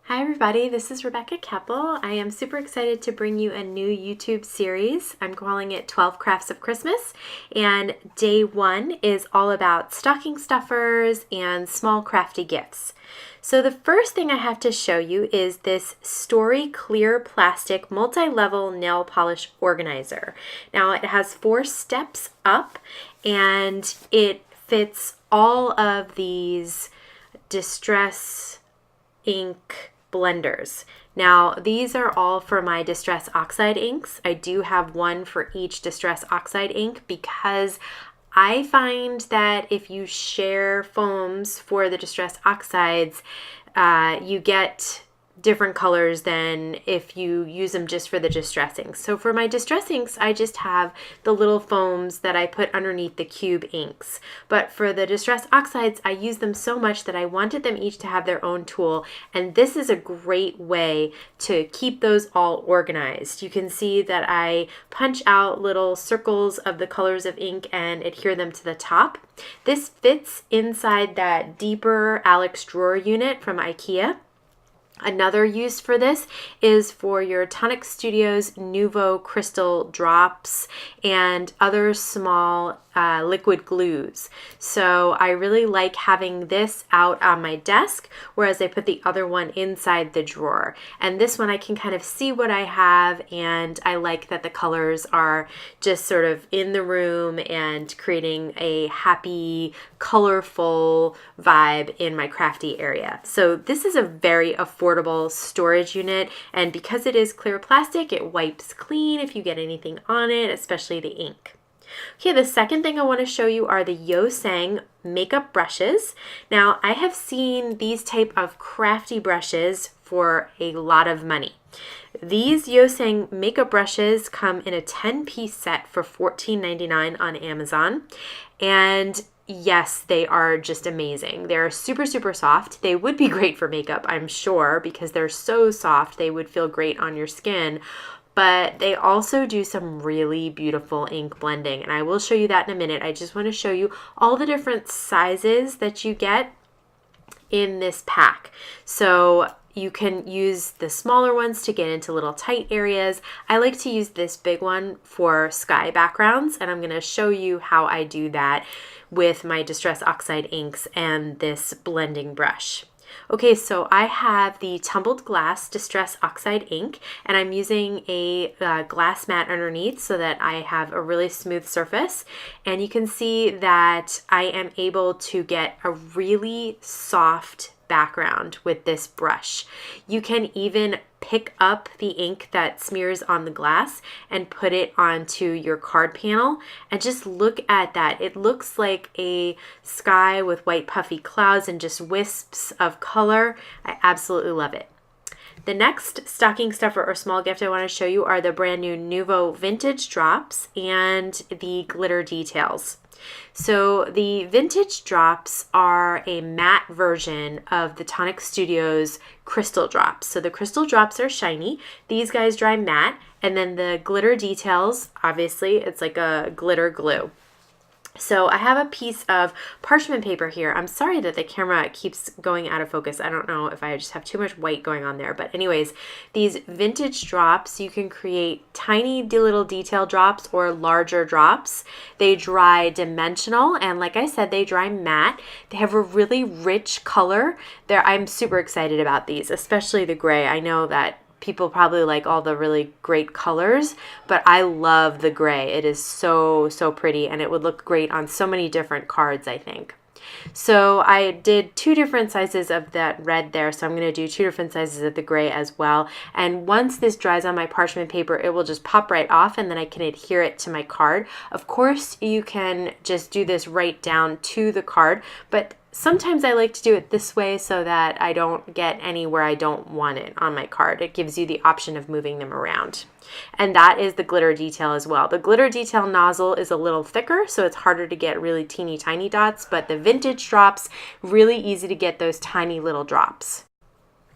Hi everybody, this is Rebecca Keppel. I am super excited to bring you a new YouTube series. I'm calling it 12 Crafts of Christmas, and day one is all about stocking stuffers and small crafty gifts. So the first thing I have to show you is this STORi clear plastic multi-level nail polish organizer. Now it has 4 steps up and it fits all of these distress ink blenders. Now these are all for my Distress Oxide inks. I do have one for each Distress Oxide ink because I find that if you share foams for the Distress Oxides, you get different colors than if you use them just for the distress inks. So for my distress inks, I just have the little foams that I put underneath the cube inks. But for the distress oxides, I use them so much that I wanted them each to have their own tool. And this is a great way to keep those all organized. You can see that I punch out little circles of the colors of ink and adhere them to the top. This fits inside that deeper Alex drawer unit from IKEA. Another use for this is for your TONIC Studios Nuvo crystal drops and other small liquid glues. So I really like having this out on my desk, whereas I put the other one inside the drawer. And this one I can kind of see what I have, and I like that the colors are just sort of in the room and creating a happy, colorful vibe in my crafty area. So this is a very affordable storage unit, and because it is clear plastic, it wipes clean if you get anything on it, especially the ink. Okay, the second thing I want to show you are the Yosang makeup brushes. Now, I have seen these type of crafty brushes for a lot of money. These Yosang makeup brushes come in a 10-piece set for $14.99 on Amazon, and yes, they are just amazing. They're super, super soft. They would be great for makeup, I'm sure, because they're so soft, they would feel great on your skin. But they also do some really beautiful ink blending, and I will show you that in a minute. I just want to show you all the different sizes that you get in this pack. So you can use the smaller ones to get into little tight areas. I like to use this big one for sky backgrounds, and I'm going to show you how I do that with my Distress Oxide inks and this blending brush. Okay, so I have the Tumbled Glass Distress Oxide ink, and I'm using a glass mat underneath so that I have a really smooth surface. And you can see that I am able to get a really soft background with this brush. You can even pick up the ink that smears on the glass and put it onto your card panel, and just look at that. It looks like a sky with white puffy clouds and just wisps of color. I absolutely love it. The next stocking stuffer or small gift I want to show you are the brand new Nuvo vintage drops and the glitter details. So the vintage drops are a matte version of the TONIC Studios crystal drops. So the crystal drops are shiny. These guys dry matte, and then the glitter details, obviously, it's like a glitter glue. So I have a piece of parchment paper here. I'm sorry that the camera keeps going out of focus. I don't know if I just have too much white going on there. But anyways, these vintage drops, you can create tiny little detail drops or larger drops. They dry dimensional, and like I said, they dry matte. They have a really rich color. I'm super excited about these, especially the gray. I know that people probably like all the really great colors, but I love the gray. It is so, so pretty, and it would look great on so many different cards, I think. So I did 2 different sizes of that red there, so I'm going to do 2 different sizes of the gray as well. And once this dries on my parchment paper, it will just pop right off, and then I can adhere it to my card. Of course, you can just do this right down to the card, but sometimes I like to do it this way so that I don't get anywhere I don't want it on my card. It gives you the option of moving them around. And that is the glitter detail as well. The glitter detail nozzle is a little thicker, so it's harder to get really teeny tiny dots, but the vintage drops, really easy to get those tiny little drops.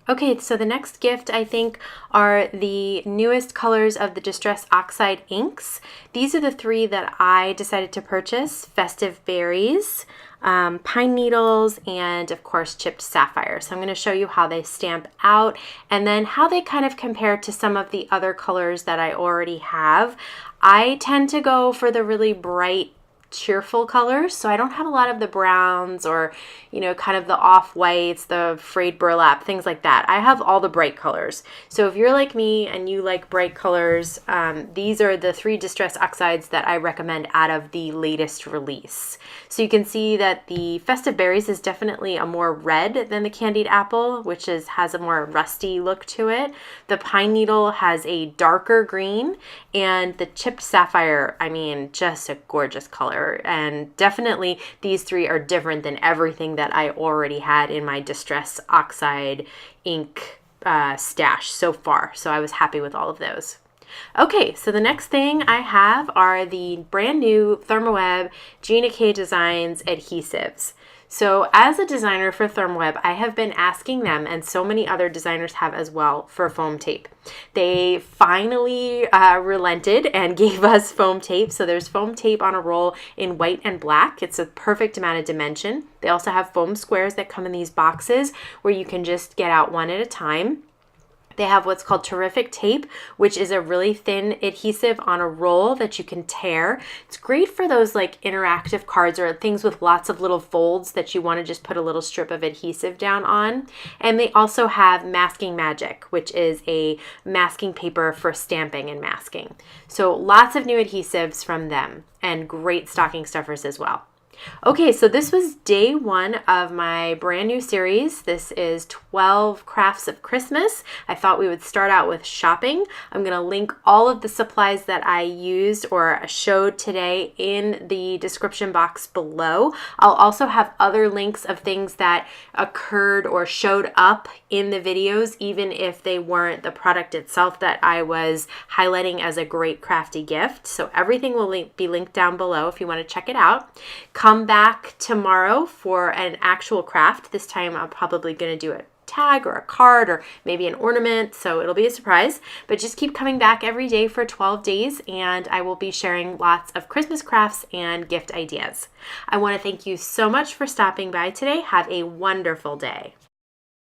Okay, so the next gift I think are the newest colors of the Distress Oxide inks. These are the 3 that I decided to purchase: Festive Berries, pine needles, and of course chipped sapphire. So I'm going to show you how they stamp out and then how they kind of compare to some of the other colors that I already have. I tend to go for the really bright, cheerful colors, so I don't have a lot of the browns or, you know, kind of the off-whites, the frayed burlap, things like that. I have all the bright colors. So if you're like me and you like bright colors, these are the 3 distress oxides that I recommend out of the latest release. So you can see that the Festive Berries is definitely a more red than the Candied Apple, which has a more rusty look to it. The Pine Needle has a darker green, and the Chipped Sapphire, I mean, just a gorgeous color. And definitely these 3 are different than everything that I already had in my Distress Oxide ink stash so far. So I was happy with all of those. Okay, so the next thing I have are the brand new ThermoWeb Gina K Designs adhesives. So as a designer for ThermoWeb, I have been asking them, and so many other designers have as well, for foam tape. They finally relented and gave us foam tape. So there's foam tape on a roll in white and black. It's a perfect amount of dimension. They also have foam squares that come in these boxes where you can just get out one at a time. They have what's called Terrific Tape, which is a really thin adhesive on a roll that you can tear. It's great for those like interactive cards or things with lots of little folds that you want to just put a little strip of adhesive down on. And they also have Masking Magic, which is a masking paper for stamping and masking. So lots of new adhesives from them and great stocking stuffers as well. Okay, so this was day 1 of my brand new series. This is 12 Crafts of Christmas. I thought we would start out with shopping. I'm going to link all of the supplies that I used or showed today in the description box below. I'll also have other links of things that occurred or showed up in the videos, even if they weren't the product itself that I was highlighting as a great crafty gift. So everything will be linked down below if you want to check it out. Come back tomorrow for an actual craft. This time I'm probably going to do a tag or a card or maybe an ornament, so it'll be a surprise. But just keep coming back every day for 12 days and I will be sharing lots of Christmas crafts and gift ideas. I want to thank you so much for stopping by today. Have a wonderful day.